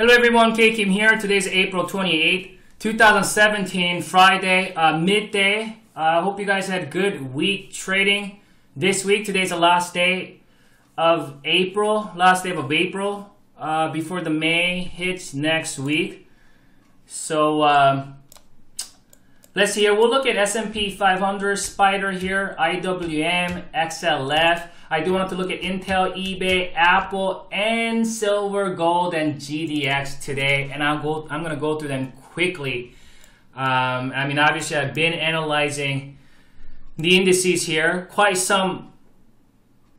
Hello everyone, K-Kim here. Today's April 28th, 2017, Friday, midday. I hope you guys had a good week trading this week. Today's the last day of April, before the May hits next week. So let's see here. We'll look at S&P 500, Spider here, IWM, XLF. I do want to look at Intel, eBay, Apple, and silver, gold, and GDX today, and I'm going to go through them quickly. Obviously, I've been analyzing the indices here quite some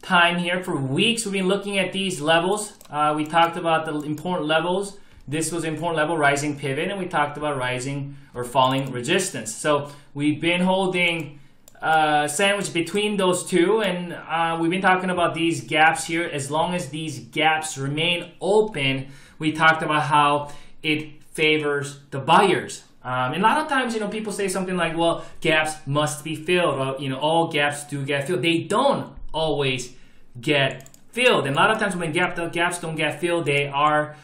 time here. For weeks, we've been looking at these levels. We talked about the important levels. This was important level, rising pivot, and we talked about rising or falling resistance. So we've been holding sandwich between those two, and we've been talking about these gaps here. As long as these gaps remain open, we talked about how it favors the buyers. And a lot of times, people say something like, well, gaps must be filled, or, all gaps do get filled. They don't always get filled. And a lot of times when the gaps don't get filled, they are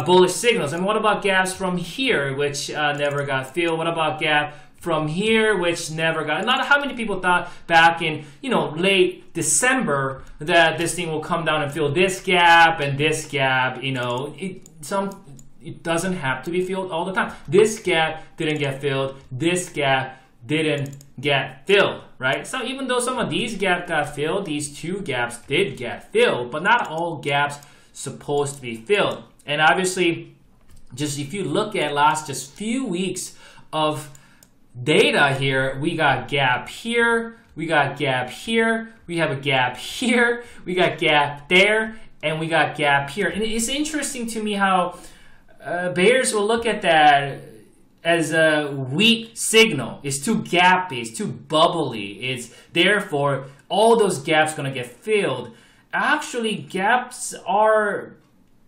bullish signals. And what about gaps from here, which never got filled? What about gap from here, which never got? Not how many people thought back in late December that this thing will come down and fill this gap and this gap. It doesn't have to be filled all the time. This gap didn't get filled. This gap didn't get filled, right? So even though some of these gaps got filled, these two gaps did get filled, but not all gaps supposed to be filled. And obviously, just if you look at last just few weeks of data here, we got gap here, we got gap here, we have a gap here, we got gap there, and we got gap here. And it's interesting to me how bears will look at that as a weak signal. It's too gappy, it's too bubbly, it's therefore all those gaps gonna get filled. Actually, gaps are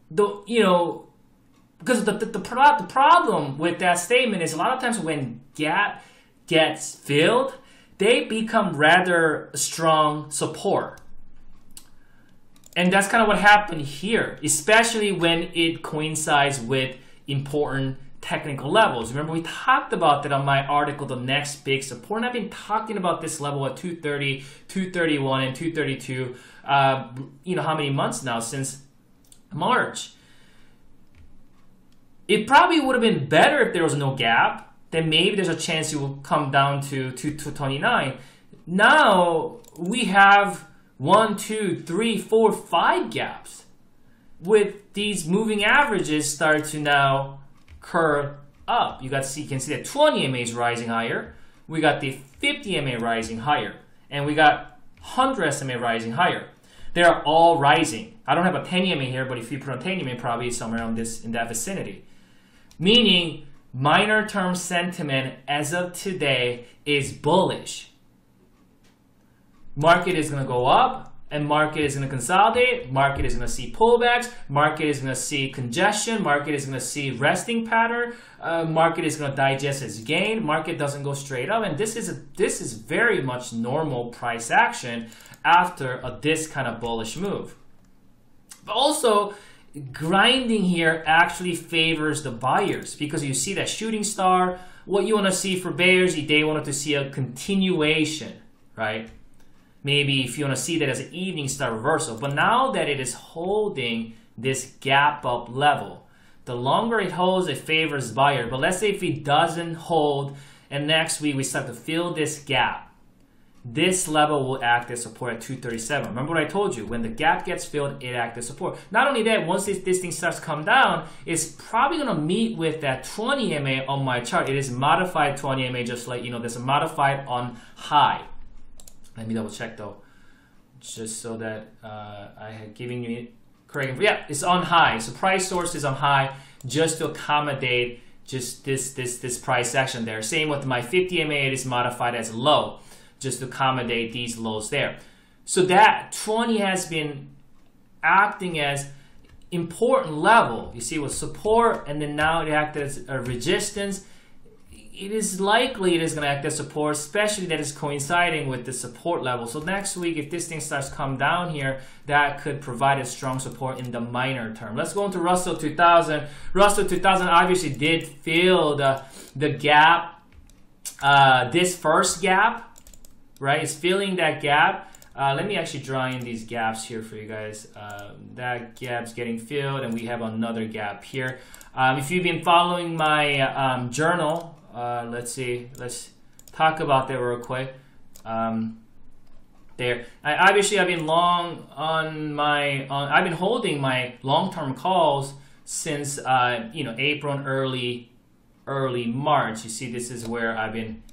because the problem with that statement is a lot of times when gap gets filled, they become rather strong support. And that's kind of what happened here, especially when it coincides with important technical levels. Remember, we talked about that on my article, The Next Big Support, and I've been talking about this level at 230, 231, and 232, how many months now? Since March. It probably would have been better if there was no gap. Then maybe there's a chance it will come down to 229. Now we have 1, 2, 3, 4, 5 gaps. With these moving averages start to now curve up. You can see that 20 MA is rising higher. We got the 50 MA rising higher, and we got 100 SMA rising higher. They're all rising. I don't have a 10 EMA here, but if you put on 10 EMA, probably somewhere in that vicinity. Meaning, minor term sentiment as of today is bullish. Market is going to go up, and market is going to consolidate. Market is going to see pullbacks. Market is going to see congestion. Market is going to see resting pattern. Market is going to digest its gain. Market doesn't go straight up, and this is very much normal price action after this kind of bullish move. But also, grinding here actually favors the buyers because you see that shooting star. What you want to see for bears, they wanted to see a continuation, right? Maybe if you want to see that as an evening star reversal. But now that it is holding this gap up level, the longer it holds, it favors buyer. But let's say if it doesn't hold and next week we start to fill this gap, this level will act as support at 237. Remember what I told you? When the gap gets filled, it acts as support. Not only that, once this thing starts to come down, it's probably going to meet with that 20 MA on my chart. It is modified 20 MA, just like, there's a modified on high. Let me double check though, just so that I had given you correct info. Yeah, it's on high. So price source is on high just to accommodate just this price action there. Same with my 50 MA, it is modified as low, just to accommodate these lows there. So that 20 has been acting as important level. You see with support, and then now it acted as a resistance. it is likely it is going to act as support, especially that is coinciding with the support level. So next week, if this thing starts to come down here, that could provide a strong support in the minor term. Let's go into Russell 2000. Russell 2000 obviously did fill the gap, this first gap, right? It's filling that gap. Let me actually draw in these gaps here for you guys. That gap's getting filled, and we have another gap here. If you've been following my journal, let's see. Let's talk about that real quick. There. Obviously, I've been long on my. I've been holding my long-term calls since April and early March. You see, this is where I've been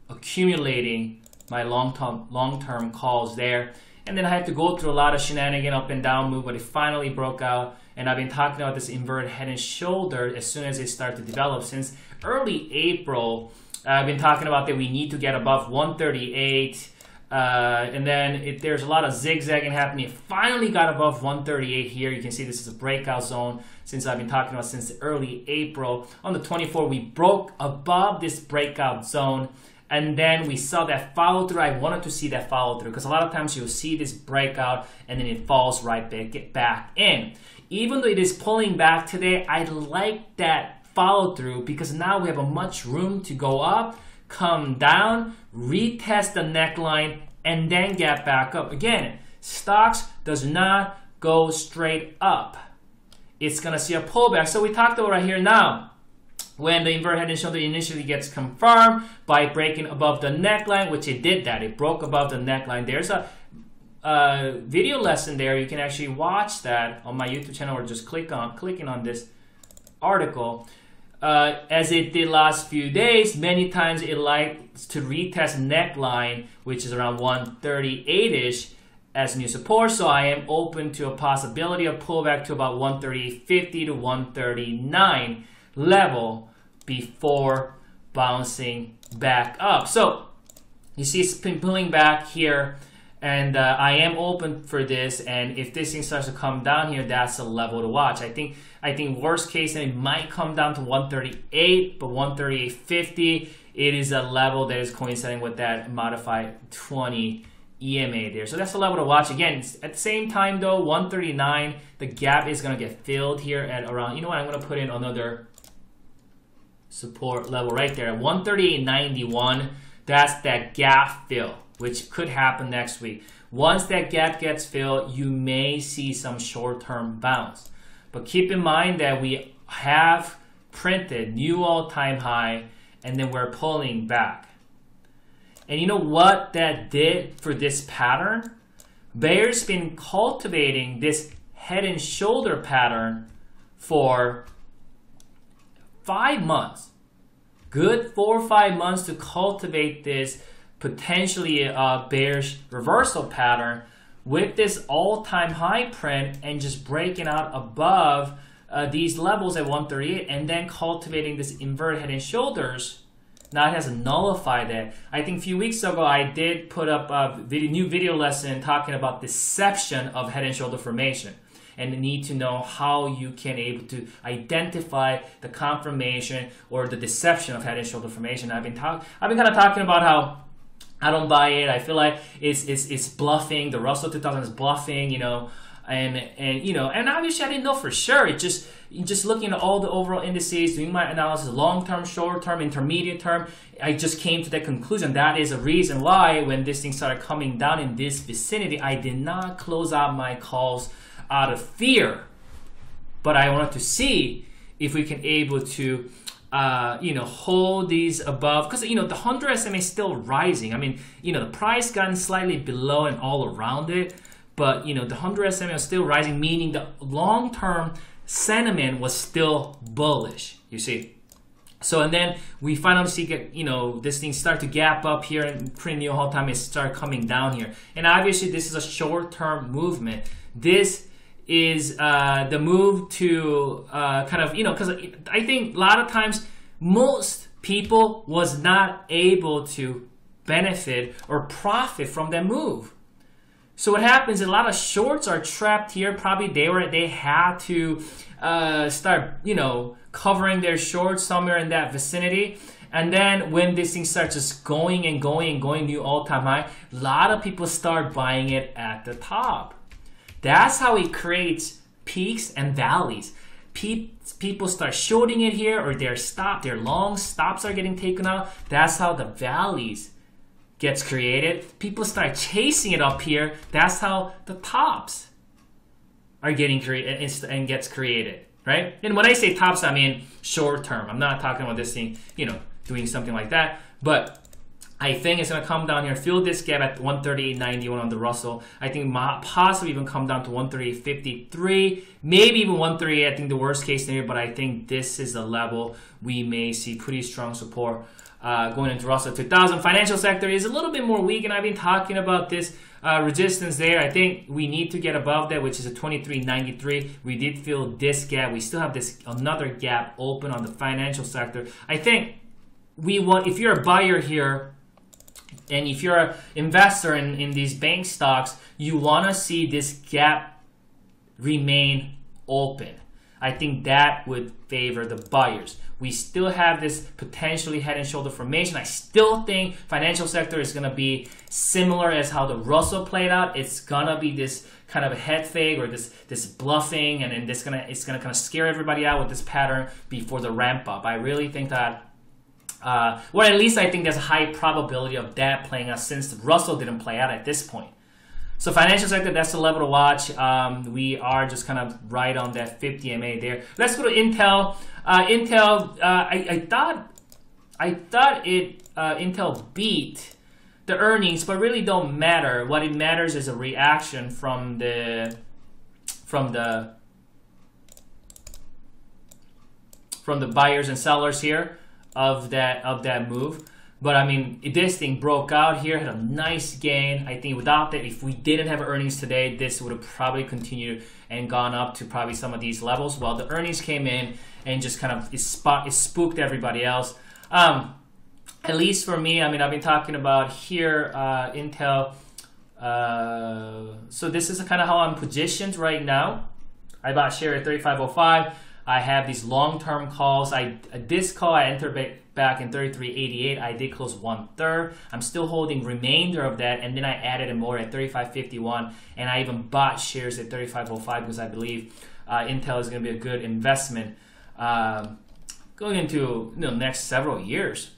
accumulating my long-term calls there. And then I had to go through a lot of shenanigans, up and down move, but it finally broke out. And I've been talking about this inverted head and shoulder as soon as it started to develop. Since early April, I've been talking about that we need to get above 138. And then there's a lot of zigzagging happening. It finally got above 138 here. You can see this is a breakout zone since I've been talking about since early April. On the 24th, we broke above this breakout zone. And then we saw that follow through. I wanted to see that follow through because a lot of times you'll see this breakout and then it falls right back in. Even though it is pulling back today, I like that follow through because now we have a much room to go up, come down, retest the neckline, and then get back up. Again, stocks does not go straight up. It's gonna see a pullback. So we talked about right here now. When the inverted head and shoulder initially gets confirmed by breaking above the neckline, which it did that. It broke above the neckline. There's a video lesson there. You can actually watch that on my YouTube channel or just clicking on this article. As it did last few days, many times it likes to retest neckline, which is around 138-ish as new support. So I am open to a possibility of pullback to about 138.50 to 139 level before bouncing back up. So you see it's been pulling back here, and I am open for this. And if this thing starts to come down here, that's a level to watch. I think worst case, and it might come down to 138, but 138.50, it is a level that is coinciding with that modified 20 EMA there. So that's a level to watch. Again, at the same time though, 139, the gap is gonna get filled here at around, you know what, I'm gonna put in another support level right there at 138.91. That's that gap fill, which could happen next week. Once that gap gets filled, you may see some short-term bounce. But keep in mind that we have printed new all-time high, and then we're pulling back. And you know what that did for this pattern? Bear's been cultivating this head and shoulder pattern for 5 months. Good 4 or 5 months to cultivate this potentially a bearish reversal pattern with this all-time high print and just breaking out above these levels at 138 and then cultivating this inverted head and shoulders. Now it has nullified that. I think a few weeks ago I did put up a new video lesson talking about deception of head and shoulder formation and the need to know how you can able to identify the confirmation or the deception of head and shoulder formation. I've been kind of talking about how I don't buy it. I feel like it's bluffing. The Russell 2000 is bluffing, you know, and obviously I didn't know for sure. It just looking at all the overall indices, doing my analysis, long-term, short-term, intermediate term, I just came to that conclusion. That is a reason why when this thing started coming down in this vicinity, I did not close out my calls out of fear, but I wanted to see if we can able to hold these above, because the 100 SMA is still rising. I mean, the price gotten slightly below and all around it, but the 100 SMA is still rising, meaning the long-term sentiment was still bullish, you see. So, and then we finally see this thing start to gap up here and print new whole time it start coming down here. And obviously this is a short-term movement. This is the move to because I think a lot of times most people was not able to benefit or profit from that move. So what happens is a lot of shorts are trapped here. Probably they had to start covering their shorts somewhere in that vicinity, And then when this thing starts just going and going and going new all-time high, a lot of people start buying it at the top. That's how it creates peaks and valleys. People start shorting it here, or their long stops are getting taken out. That's how the valleys gets created. People start chasing it up here. That's how the tops are getting created and gets created, right? And when I say tops, I mean short term. I'm not talking about this thing, doing something like that. But I think it's going to come down here, fill this gap at 138.91 on the Russell. I think possibly even come down to 138.53, maybe even 138. I think the worst case scenario, but I think this is a level we may see pretty strong support going into Russell 2000. Financial sector is a little bit more weak, and I've been talking about this resistance there. I think we need to get above that, which is a 23.93. We did fill this gap. We still have another gap open on the financial sector. I think if you're a buyer here, and if you're an investor in these bank stocks, you want to see this gap remain open. I think that would favor the buyers. We still have this potentially head and shoulder formation. I still think financial sector is going to be similar as how the Russell played out. It's going to be this kind of a head fake or this bluffing, and then it's going to kind of scare everybody out with this pattern before the ramp up. I really think that or at least I think there's a high probability of that playing out, since Russell didn't play out at this point. So financial sector, that's the level to watch. We are just kind of right on that 50 MA there. Let's go to Intel. Intel, I thought Intel beat the earnings, but really don't matter. What it matters is a reaction from the buyers and sellers here of that move. But I mean, this thing broke out here, had a nice gain. I think without that, if we didn't have earnings today, this would have probably continued and gone up to probably some of these levels. Well, the earnings came in and just kind of it spooked everybody else. At least for me, I mean, I've been talking about here Intel. So this is kind of how I'm positioned right now. I bought share at 35.05. I have these long-term calls. This call I entered back in 33.88. I did close 1/3. I'm still holding remainder of that, and then I added more at 35.51, and I even bought shares at 35.05 because I believe Intel is going to be a good investment going into the next several years.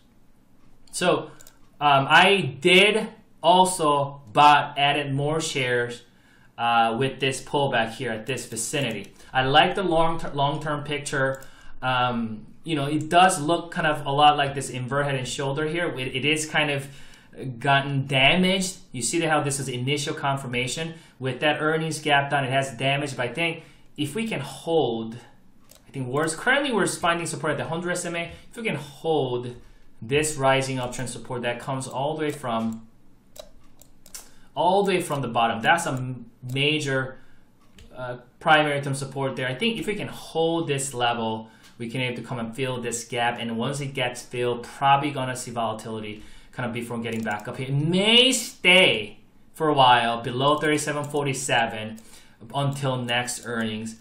So I did also added more shares with this pullback here at this vicinity. I like the long-term picture. It does look kind of a lot like this invert head and shoulder here. It is kind of gotten damaged. You see how this is initial confirmation. With that earnings gap down, it has damage. But I think if we can hold, currently we're finding support at the 100 SMA. If we can hold this rising uptrend support that comes all the way from the bottom, that's a major primary term support there. I think if we can hold this level, we can able to come and fill this gap, and once it gets filled, probably gonna see volatility kind of before getting back up here. It may stay for a while below 37.47 until next earnings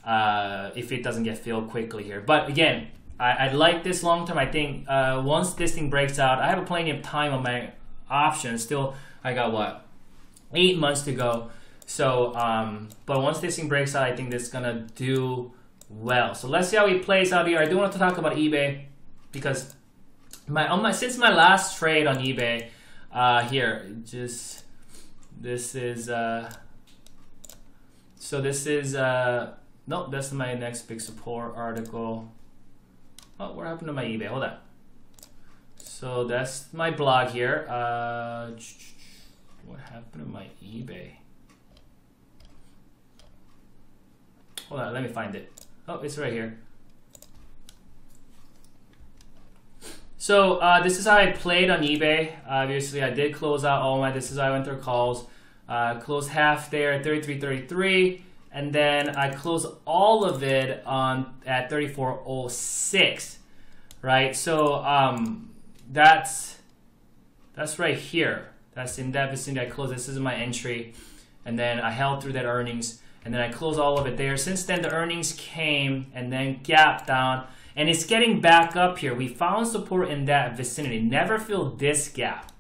if it doesn't get filled quickly here. But again, I like this long term. I think once this thing breaks out, I have plenty of time on my options. Still, I got what, 8 months to go. So, but once this thing breaks out, I think this is gonna do well. So let's see how it plays out here. I do want to talk about eBay because since my last trade on eBay here, no, that's my next big support article. Oh, what happened to my eBay? Hold on. So that's my blog here. What happened to my eBay? Hold on, let me find it. Oh, it's right here. So this is how I played on eBay. Obviously, I did close out all my. This is how I went through calls. Closed half there at 33.33, and then I closed all of it at 34.06. Right. So that's right here. That's in that vicinity. I closed. This is my entry, and then I held through that earnings. And then I closed all of it there. Since then, the earnings came and then gapped down. and it's getting back up here. We found support in that vicinity. Never filled this gap.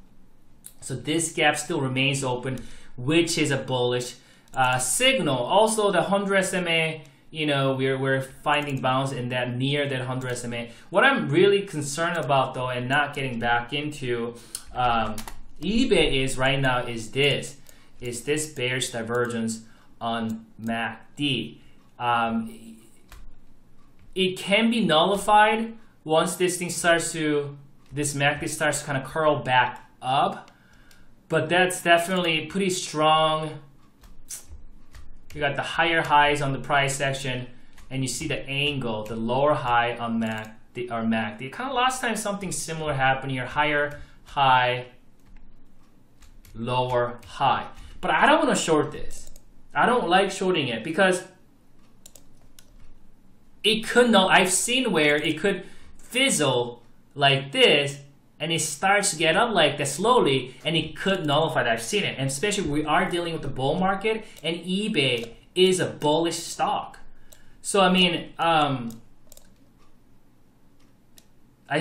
So this gap still remains open, which is a bullish signal. Also, the 100 SMA, you know, we're finding bounce in that near that 100 SMA. What I'm really concerned about though, and not getting back into eBay is right now is this bearish divergence on MACD. It can be nullified once this MACD starts to kind of curl back up, but that's definitely pretty strong. You got the higher highs on the price section, and you see the angle, the lower high on MACD. Kind of last time something similar happened here, higher high, lower high. But I don't want to short this. I don't like shorting it because it could not. I've seen where it could fizzle like this, and it starts to get up like that slowly, and it could nullify that. I've seen it, and especially we are dealing with the bull market, and eBay is a bullish stock. So I mean, I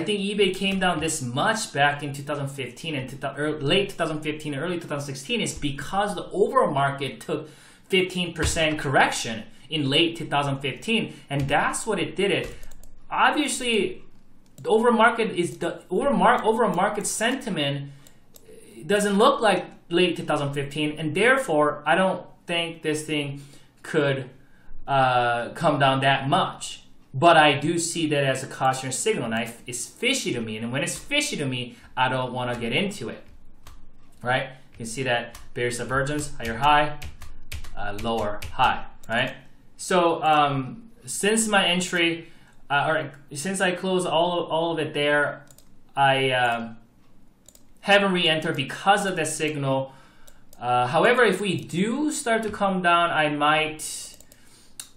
think eBay came down this much back in 2015 and late 2015 and early 2016 is because the overall market took 15% correction in late 2015, and that's what it did. It obviously the overall market sentiment doesn't look like late 2015, and therefore I don't think this thing could come down that much. But I do see that as a cautionary signal, and it's fishy to me. And when it's fishy to me, I don't want to get into it. Right? You can see that bearish divergence, higher high, lower high. Right? So since my entry, or since I closed all of it there, I haven't re-entered because of the signal. However, if we do start to come down, I might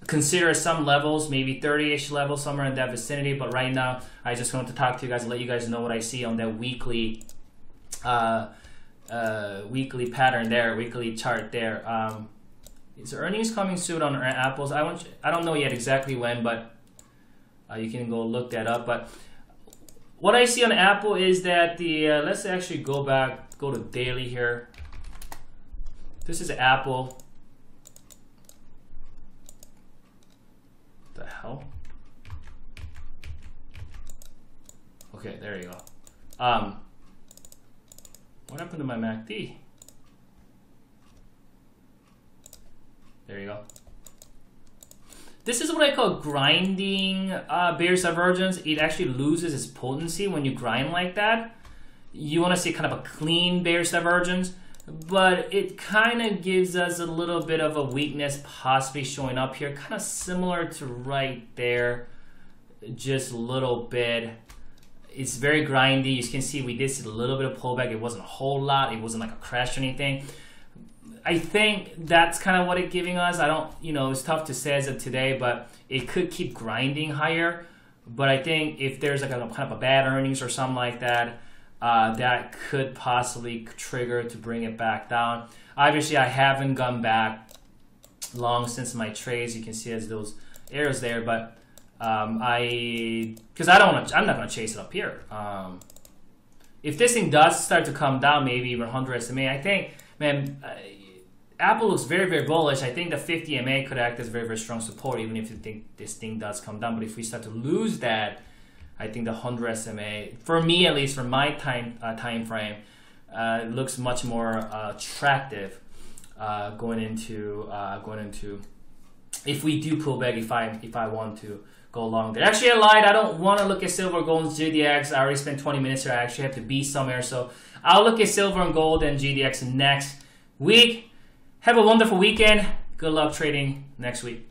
consider some levels, maybe 30-ish levels, somewhere in that vicinity. But right now, I just wanted to talk to you guys and let you guys know what I see on that weekly weekly pattern there, weekly chart there. Is earnings coming soon on Apple's? I don't know yet exactly when, but you can go look that up. But what I see on Apple is that the let's actually go to daily here. This is Apple. The hell? Okay, there you go. What happened to my MACD? There you go. This is what I call grinding bearish divergence. It actually loses its potency when you grind like that. You want to see kind of a clean bearish divergence, but it kind of gives us a little bit of a weakness possibly showing up here, kind of similar to right there, just a little bit. It's very grindy. You can see we did see a little bit of pullback. It wasn't a whole lot. It wasn't like a crash or anything. I think that's kind of what it's giving us. I don't, it's tough to say as of today, but it could keep grinding higher. But I think if there's like a kind of a bad earnings or something like that, that could possibly trigger to bring it back down. Obviously, I haven't gone back long since my trades. You can see as those arrows there, but I'm not going to chase it up here. If this thing does start to come down, maybe even 100 SMA, I think, man, Apple looks very, very bullish. I think the 50 MA could act as very, very strong support, even if you think this thing does come down. But if we start to lose that, I think the 100 SMA, for me at least, for my time frame, looks much more attractive going into if we do pull back. If I want to go along there. Actually, I lied. I don't want to look at silver, gold, and GDX. I already spent 20 minutes here. I actually have to be somewhere, so I'll look at silver and gold and GDX next week. Have a wonderful weekend. Good luck trading next week.